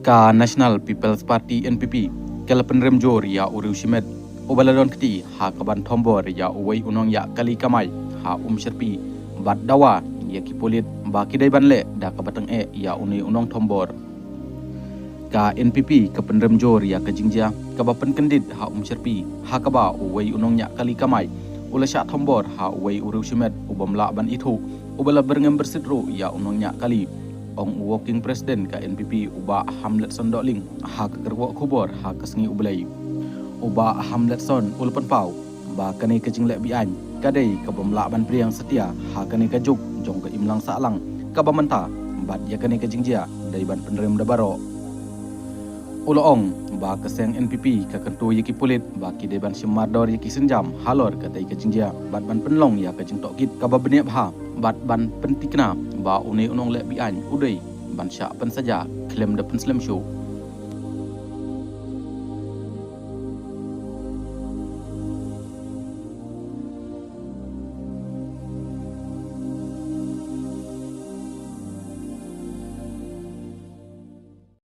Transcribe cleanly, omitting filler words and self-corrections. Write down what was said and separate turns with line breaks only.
Ka National People's Party NPP kala penrem jor ya uriu shimet obaladon kti ha kaban thombor ya uwei unong ya kali kamai ha sherpi bad dawa ya kipolit ba kidai banle da kabatang ya uni unong thombor ka NPP ka penrem jor ya ka jingja ka bapen kendit ha sherpi ha kaba uwei unong ya kali kamai ula sya thombor ha uwei uriu shimet ubamla ban itu ubala berngem bersidro ya unong ya kali Ong working president ka NPP uba Hamlet Son Dokling ha kerwak kubor ha kesngi ublai uba Hamlet Son ulpan pau ba kani ke jinglek bian kadai ka bamla ban priang setia ha kani ka juk jong ka imlang salang ka bamanta bat ya kani ka jingjia dai ban penrem da baro uloong ba keseng NPP ka kentu yaki pulit ba ki dai ban simardor yaki senjam halor ka dai ka jingjia bat ban penlong ya ka jingtok kit ka ba beniap ha bat ban pentikna ba unai unong lek bian udai ban syak pen saja klaim da pen slam show